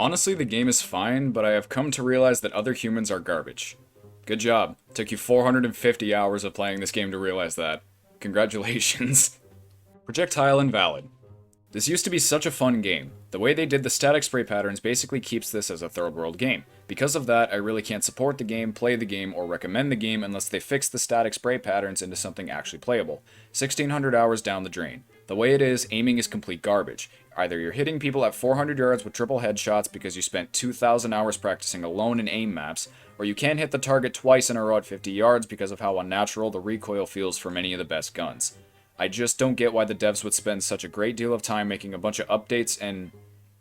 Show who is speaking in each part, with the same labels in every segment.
Speaker 1: Honestly, the game is fine, but I have come to realize that other humans are garbage. Good job. Took you 450 hours of playing this game to realize that. Congratulations. Projectile invalid. This used to be such a fun game. The way they did the static spray patterns basically keeps this as a third world game. Because of that, I really can't support the game, play the game, or recommend the game unless they fix the static spray patterns into something actually playable. 1600 hours down the drain. The way it is, aiming is complete garbage. Either you're hitting people at 400 yards with triple headshots because you spent 2,000 hours practicing alone in aim maps, or you can't hit the target twice in a row at 50 yards because of how unnatural the recoil feels for many of the best guns. I just don't get why the devs would spend such a great deal of time making a bunch of updates and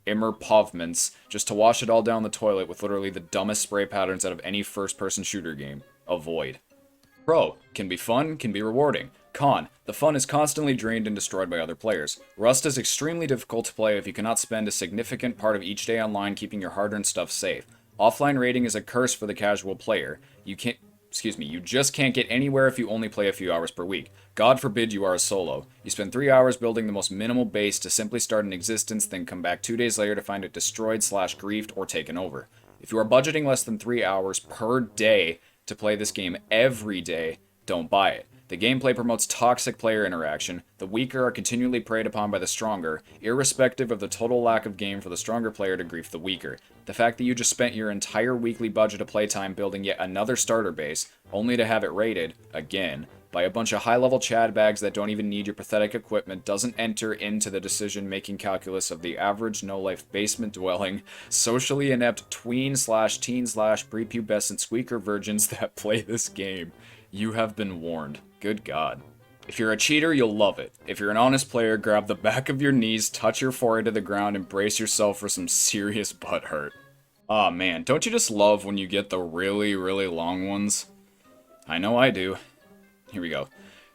Speaker 1: immerpovments just to wash it all down the toilet with literally the dumbest spray patterns out of any first-person shooter game. Avoid. Pro. Can be fun, can be rewarding. Con. The fun is constantly drained and destroyed by other players. Rust is extremely difficult to play if you cannot spend a significant part of each day online keeping your hard-earned stuff safe. Offline raiding is a curse for the casual player. You just can't get anywhere if you only play a few hours per week. God forbid you are a solo. You spend 3 hours building the most minimal base to simply start an existence, then come back 2 days later to find it destroyed / griefed or taken over. If you are budgeting less than 3 hours per day to play this game every day, don't buy it. The gameplay promotes toxic player interaction. The weaker are continually preyed upon by the stronger, irrespective of the total lack of game for the stronger player to grief the weaker. The fact that you just spent your entire weekly budget of playtime building yet another starter base, only to have it raided, again, by a bunch of high-level Chad bags that don't even need your pathetic equipment doesn't enter into the decision-making calculus of the average no-life basement-dwelling, socially inept tween/teen/prepubescent squeaker virgins that play this game. You have been warned. Good God. If you're a cheater, you'll love it. If you're an honest player, grab the back of your knees, touch your forehead to the ground, and brace yourself for some serious butt hurt. Aw man, don't you just love when you get the really, really long ones? I know I do. Here we go.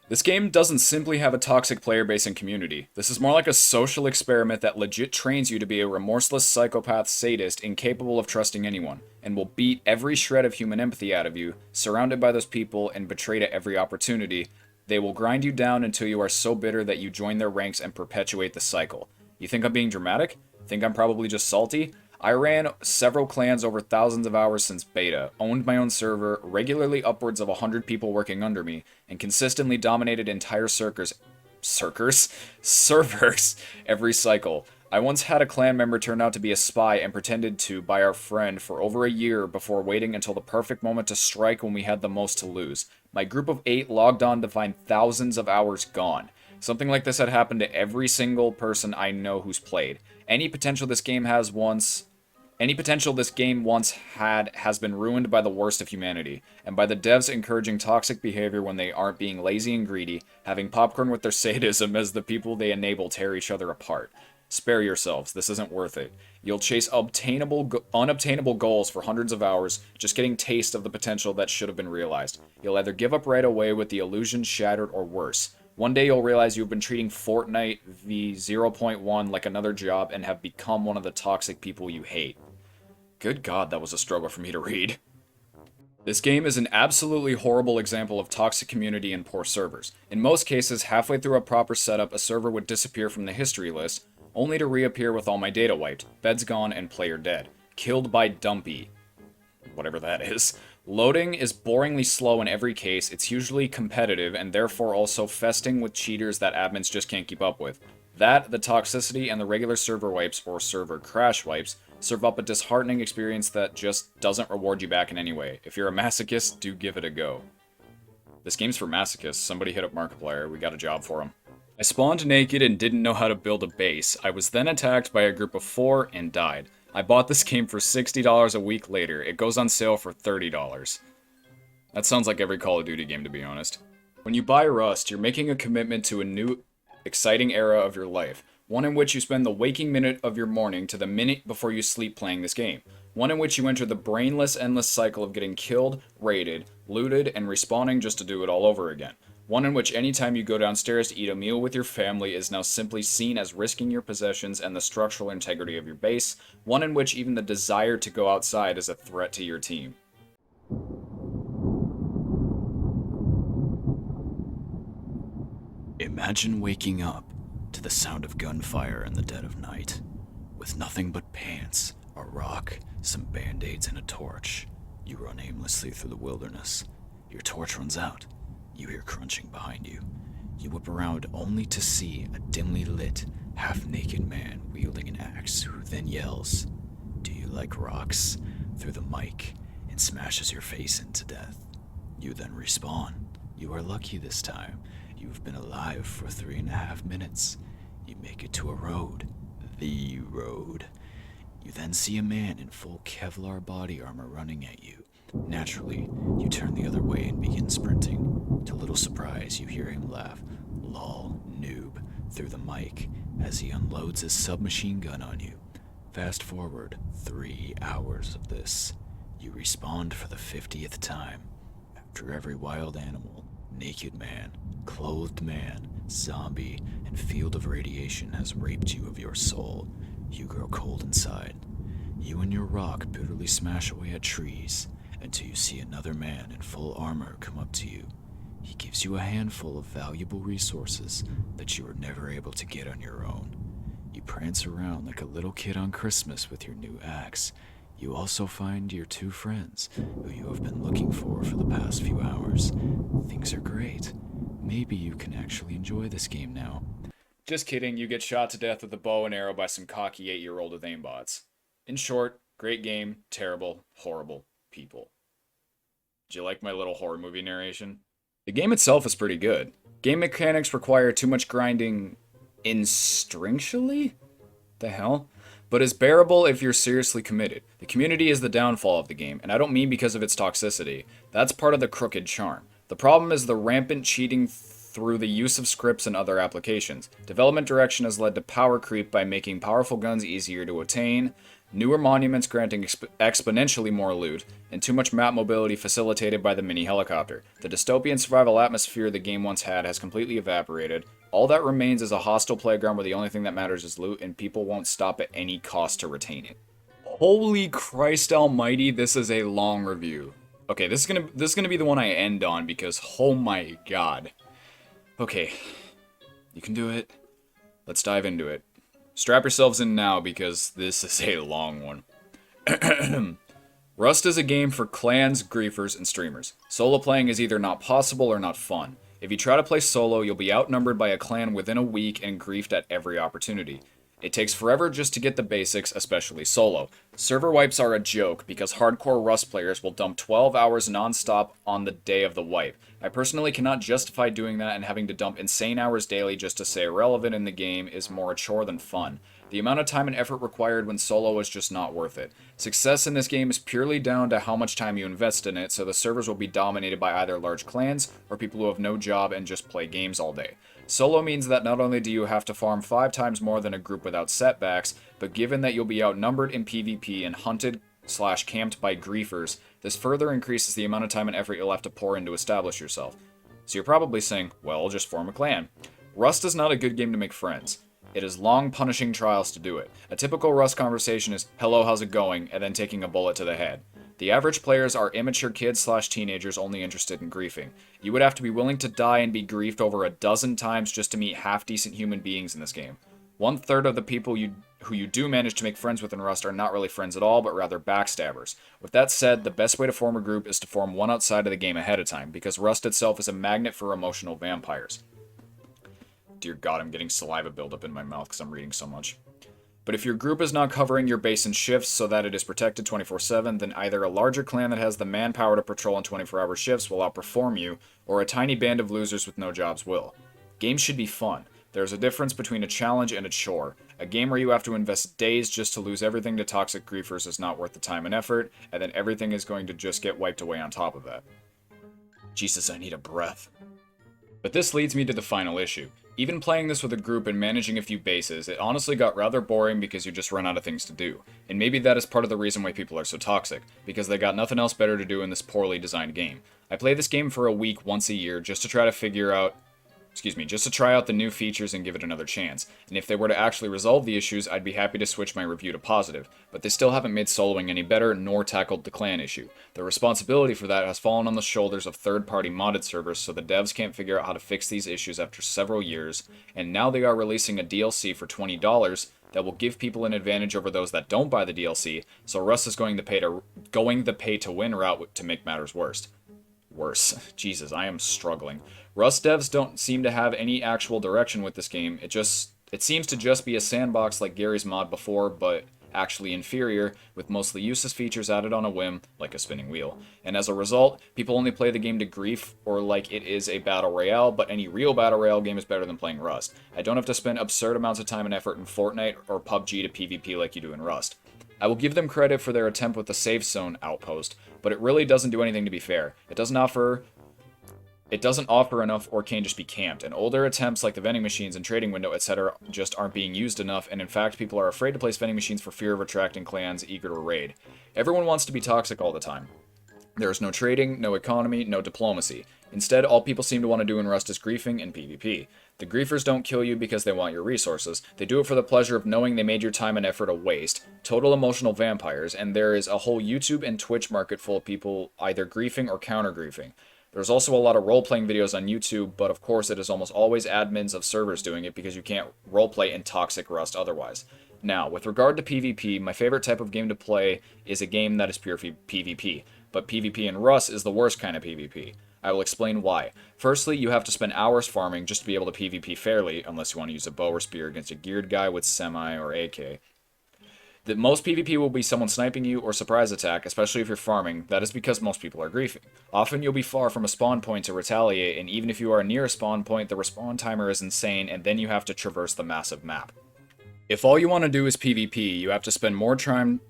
Speaker 1: This game doesn't simply have a toxic player base and community. This is more like a social experiment that legit trains you to be a remorseless psychopath sadist incapable of trusting anyone, and will beat every shred of human empathy out of you, surrounded by those people and betrayed at every opportunity. They will grind you down until you are so bitter that you join their ranks and perpetuate the cycle. You think I'm being dramatic? Think I'm probably just salty? I ran several clans over thousands of hours since beta, owned my own server, regularly upwards of 100 people working under me, and consistently dominated entire servers every cycle. I once had a clan member turn out to be a spy and pretended to by our friend for over a year before waiting until the perfect moment to strike when we had the most to lose. My group of 8 logged on to find thousands of hours gone. Something like this had happened to every single person I know who's played. Any potential this game once had has been ruined by the worst of humanity, and by the devs encouraging toxic behavior when they aren't being lazy and greedy, having popcorn with their sadism as the people they enable tear each other apart. Spare yourselves, this isn't worth it. You'll chase unobtainable goals for hundreds of hours, just getting taste of the potential that should have been realized. You'll either give up right away with the illusion shattered or worse. One day you'll realize you've been treating Fortnite v 0.1 like another job and have become one of the toxic people you hate. Good God, that was a struggle for me to read. This game is an absolutely horrible example of toxic community and poor servers. In most cases, halfway through a proper setup, a server would disappear from the history list, only to reappear with all my data wiped, beds gone, and player dead. Killed by Dumpy. Whatever that is. Loading is boringly slow in every case, it's usually competitive, and therefore also festing with cheaters that admins just can't keep up with. That, the toxicity, and the regular server wipes, or server crash wipes, serve up a disheartening experience that just doesn't reward you back in any way. If you're a masochist, do give it a go. This game's for masochists. Somebody hit up Markiplier. We got a job for him. I spawned naked and didn't know how to build a base. I was then attacked by a group of 4 and died. I bought this game for $60 a week later. It goes on sale for $30. That sounds like every Call of Duty game, to be honest. When you buy Rust, you're making a commitment to a new, exciting era of your life. One in which you spend the waking minute of your morning to the minute before you sleep playing this game. One in which you enter the brainless, endless cycle of getting killed, raided, looted, and respawning just to do it all over again. One in which anytime you go downstairs to eat a meal with your family is now simply seen as risking your possessions and the structural integrity of your base. One in which even the desire to go outside is a threat to your team. Imagine waking up to the sound of gunfire in the dead of night, with nothing but pants,
Speaker 2: A rock, some band-aids, and a torch. You run aimlessly through the wilderness. Your torch runs out. You hear crunching behind you. You whip around only to see a dimly lit, half-naked man wielding an axe who then yells, "Do you like rocks?" through the mic and smashes your face into death. You then respawn. You are lucky this time. You've been alive for 3.5 minutes. You make it to a road. The road. You then see a man in full Kevlar body armor running at you. Naturally, you turn the other way and begin sprinting. To little surprise, you hear him laugh, "Lol, noob," through the mic as he unloads his submachine gun on you. Fast forward 3 hours of this. You respawn for the 50th time. After every wild animal, naked man, clothed man, zombie, and field of radiation has raped you of your soul, you grow cold inside. You and your rock bitterly smash away at trees until you see another man in full armor come up to you. He gives you a handful of valuable resources that you were never able to get on your own. You prance around like a little kid on Christmas with your new axe. You also find your 2 friends, who you have been looking for the past few hours. Things are great. Maybe you can actually enjoy this game now.
Speaker 1: Just kidding, you get shot to death with a bow and arrow by some cocky 8-year-old with aimbots. In short, great game, terrible, horrible people. Did you like my little horror movie narration? The game itself is pretty good. Game mechanics require too much grinding instinctually? The hell? But is bearable if you're seriously committed. The community is the downfall of the game, and I don't mean because of its toxicity. That's part of the crooked charm. The problem is the rampant cheating through the use of scripts and other applications. Development direction has led to power creep by making powerful guns easier to attain, newer monuments granting exponentially more loot, and too much map mobility facilitated by the mini helicopter. The dystopian survival atmosphere the game once had has completely evaporated. All that remains is a hostile playground where the only thing that matters is loot, and people won't stop at any cost to retain it. Holy Christ almighty, this is a long review. Okay, this is gonna be the one I end on because oh my god. Okay, you can do it. Let's dive into it. Strap yourselves in now because this is a long one. Rust is a game for clans, griefers, and streamers. Solo playing is either not possible or not fun. If you try to play solo, you'll be outnumbered by a clan within a week and griefed at every opportunity. It takes forever just to get the basics, especially solo. Server wipes are a joke because hardcore Rust players will dump 12 hours non-stop on the day of the wipe. I personally cannot justify doing that, and having to dump insane hours daily just to stay relevant in the game is more a chore than fun. The amount of time and effort required when solo is just not worth it. Success in this game is purely down to how much time you invest in it, so the servers will be dominated by either large clans or people who have no job and just play games all day. Solo means that not only do you have to farm 5 times more than a group without setbacks, but given that you'll be outnumbered in PvP and hunted/camped by griefers, this further increases the amount of time and effort you'll have to pour in to establish yourself. So you're probably saying, well, just form a clan. Rust is not a good game to make friends. It is long, punishing trials to do it. A typical Rust conversation is, "Hello, how's it going?" and then taking a bullet to the head. The average players are immature kids/teenagers only interested in griefing. You would have to be willing to die and be griefed over a dozen times just to meet half-decent human beings in this game. 1/3 of the people who you do manage to make friends with in Rust are not really friends at all, but rather backstabbers. With that said, the best way to form a group is to form one outside of the game ahead of time, because Rust itself is a magnet for emotional vampires. Dear God, I'm getting saliva buildup in my mouth because I'm reading so much. But if your group is not covering your base in shifts so that it is protected 24/7, then either a larger clan that has the manpower to patrol in 24-hour shifts will outperform you, or a tiny band of losers with no jobs will. Games should be fun. There's a difference between a challenge and a chore. A game where you have to invest days just to lose everything to toxic griefers is not worth the time and effort, and then everything is going to just get wiped away on top of that. Jesus, I need a breath. But this leads me to the final issue. Even playing this with a group and managing a few bases, it honestly got rather boring because you just run out of things to do. And maybe that is part of the reason why people are so toxic, because they got nothing else better to do in this poorly designed game. I play this game for a week once a year just to try out the new features and give it another chance. And if they were to actually resolve the issues, I'd be happy to switch my review to positive. But they still haven't made soloing any better, nor tackled the clan issue. The responsibility for that has fallen on the shoulders of third-party modded servers, so the devs can't figure out how to fix these issues after several years, and now they are releasing a DLC for $20 that will give people an advantage over those that don't buy the DLC, so Rust is going the pay to win route to make matters worse. Jesus, I am struggling. Rust devs don't seem to have any actual direction with this game. It seems to just be a sandbox like Gary's mod before, but actually inferior, with mostly useless features added on a whim, like a spinning wheel. And as a result, people only play the game to grief or like it is a battle royale, but any real battle royale game is better than playing Rust. I don't have to spend absurd amounts of time and effort in Fortnite or PUBG to PvP like you do in Rust. I will give them credit for their attempt with the safe zone outpost, but it really doesn't do anything to be fair. It doesn't offer enough or can just be camped, and older attempts like the vending machines and trading window, etc. just aren't being used enough, and in fact people are afraid to place vending machines for fear of attracting clans eager to raid. Everyone wants to be toxic all the time. There is no trading, no economy, no diplomacy. Instead, all people seem to want to do in Rust is griefing and PvP. The griefers don't kill you because they want your resources. They do it for the pleasure of knowing they made your time and effort a waste. Total emotional vampires, and there is a whole YouTube and Twitch market full of people either griefing or counter-griefing. There's also a lot of role-playing videos on YouTube, but of course it is almost always admins of servers doing it because you can't roleplay in toxic Rust otherwise. Now, with regard to PvP, my favorite type of game to play is a game that is pure PvP, but PvP in Rust is the worst kind of PvP. I will explain why. Firstly, you have to spend hours farming just to be able to PvP fairly, unless you want to use a bow or spear against a geared guy with semi or AK. That most PvP will be someone sniping you or surprise attack, especially if you're farming. That is because most people are griefing. Often you'll be far from a spawn point to retaliate, and even if you are near a spawn point, the respawn timer is insane, and then you have to traverse the massive map. If all you want to do is PvP, you have to spend more time...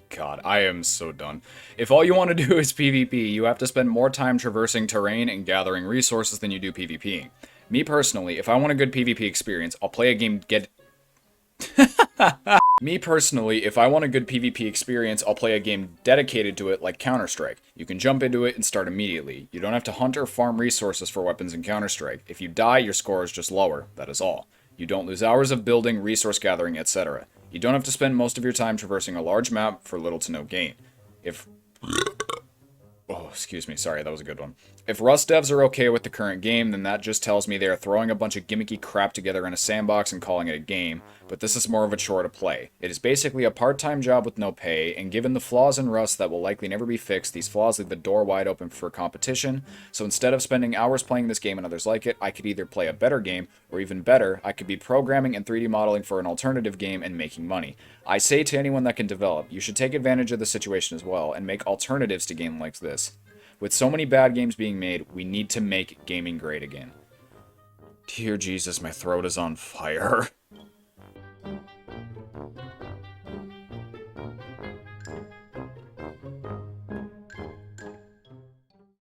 Speaker 1: God, I am so done. If all you want to do is PvP, you have to spend more time traversing terrain and gathering resources than you do PvPing. Me personally, if I want a good PvP experience, I'll play a game dedicated to it like Counter-Strike. You can jump into it and start immediately. You don't have to hunt or farm resources for weapons in Counter-Strike. If you die, your score is just lower. That is all. You don't lose hours of building, resource gathering, etc. You don't have to spend most of your time traversing a large map for little to no gain. Oh, excuse me, sorry, that was a good one. If Rust devs are okay with the current game, then that just tells me they are throwing a bunch of gimmicky crap together in a sandbox and calling it a game, but this is more of a chore to play. It is basically a part-time job with no pay, and given the flaws in Rust that will likely never be fixed, these flaws leave the door wide open for competition, so instead of spending hours playing this game and others like it, I could either play a better game, or even better, I could be programming and 3D modeling for an alternative game and making money. I say to anyone that can develop, you should take advantage of the situation as well, and make alternatives to games like this. With so many bad games being made, we need to make gaming great again. Dear Jesus, my throat is on fire.